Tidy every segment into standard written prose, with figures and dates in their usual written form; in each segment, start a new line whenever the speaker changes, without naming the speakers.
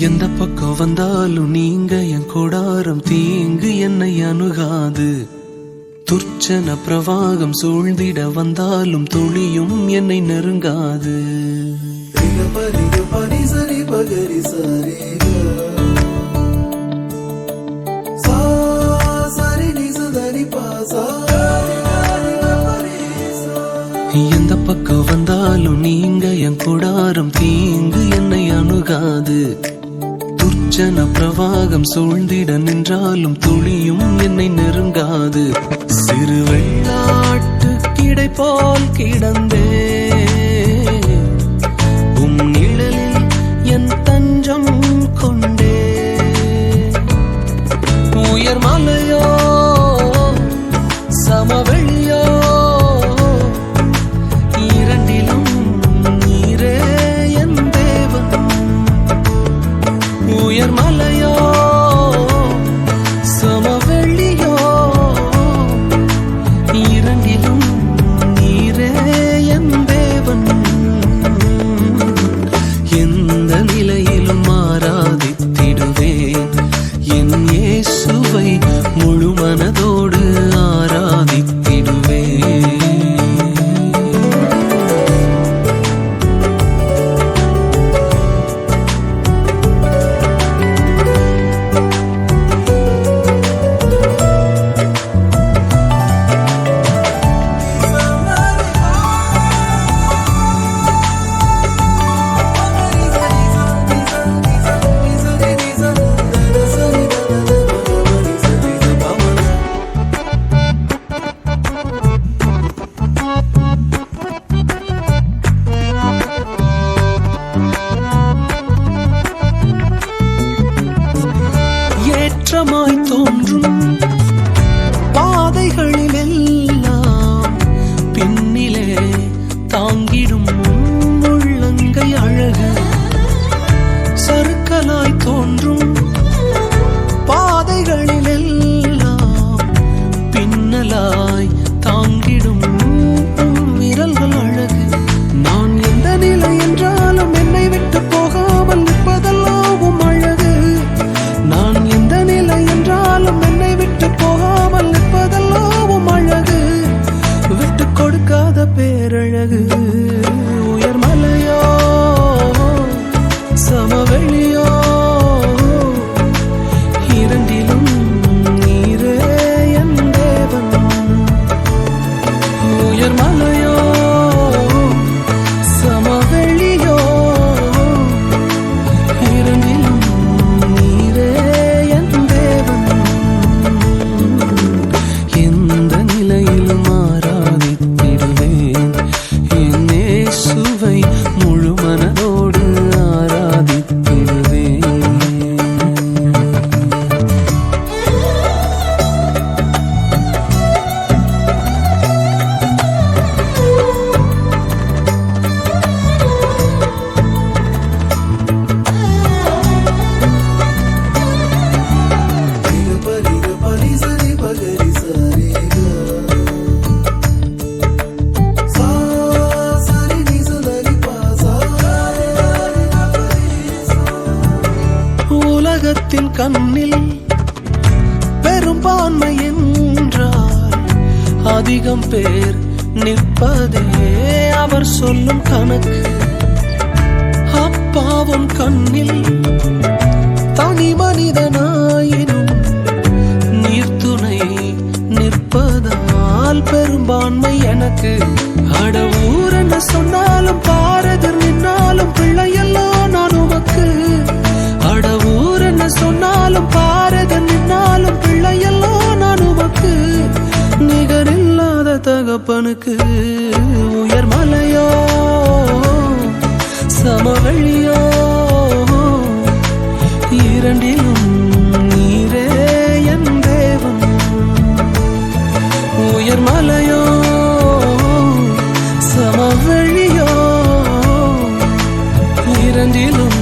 எந்த பக்கம் வந்தாலும் நீங்க என் கொடாரம் தீங்கு என்னை அணுகாது. துர்ச்சன பிரவாகம் சூழ்ந்திட வந்தாலும் துளியும் என்னை நெருங்காது. எந்த பக்கம் வந்தாலும் நீங்க என் கொடாரம் தீங்கு என்னை அணுகாது. துர்ச்சன பிரவாகம் சூழ்ந்திட நின்றாலும் துளியும் என்னை நெருங்காது. சிறு வெள்ளாட்டு கிடை போல் கிடந்தே உம் நிழலில் என் தஞ்சம் கொண்டே. உயர் மலையோ சமவெளியோ இரண்டிலும் நீரே என் தேவன். உயர் மலையோ சமவெளியோ இரண்டிலும் நீரே என் தேவன். எந்த நிலையிலும் ஆராதித்திடுவேன் என் இயேசுவை முழு மனதோடு ஆராதித்திடுவேன். ஏற்றமாய் தோன்றும் பாதைகளில் எல்லாம் பின்னிலே தாங்கிடும் உள்ளங்கை அழகு. சறுக்கலாய் தோன்றும் பாதைகளில் எல்லாம் பின்னலாய் தாங்கிடும் விரல்கள் அழகு. நான் எந்த நிலை என்றாலும் என்னை விட்டு போகாமல் நிற்பதெல்லாம் அழகு. நான் எந்த நிலை என்றாலும் என்னை விட்டு போகாமல் நிற்பதெல்லாம் அழகு. விட்டு கொடுக்காத பேரழகு. உயர் மலையோ சமவெளியோ இரண்டிலும் நீரே என் தேவன். உயர் மலையோ சமவெளியோ இரண்டிலும் நீரே என் தேவன். எந்த நிலையிலும் ஆராதித்திடுவேன் என் இயேசுவை முழு மனதோடு ஆராதித்திடுவேன். உலகத்தின் கண்ணில் பெரும்பான்மை என்றால் அதிகம் பேர் நிற்பதே அவர் சொல்லும் கணக்கு. அப்பாவும் கண்ணில் தனி மனிதனாயினும் நீர்த்துணை நிற்பதால் பெரும்பான்மை எனக்கு. அடவூர் என்ன சொன்னாலும் பாரதர் நின்னாலும் பிள்ளையெல்லாம் நான் உமக்கு. அடவூர் என்ன சொன்னாலும் பாரதர் நின்னாலும் பிள்ளையெல்லாம் நான் உமக்கு. நிகரில்லாத தகப்பனுக்கு. உயர் மலையோ சமவெளியோ இரண்டிலும் நீரே என் தேவன். உயர் மலையோ சமவெளியோ இரண்டிலும்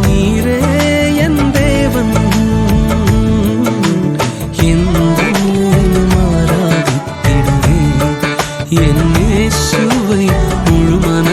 நீரே என் தேவன். எந்த நிலையிலும் ஆராதித்திடுவேன் என் இயேசுவை முழு மன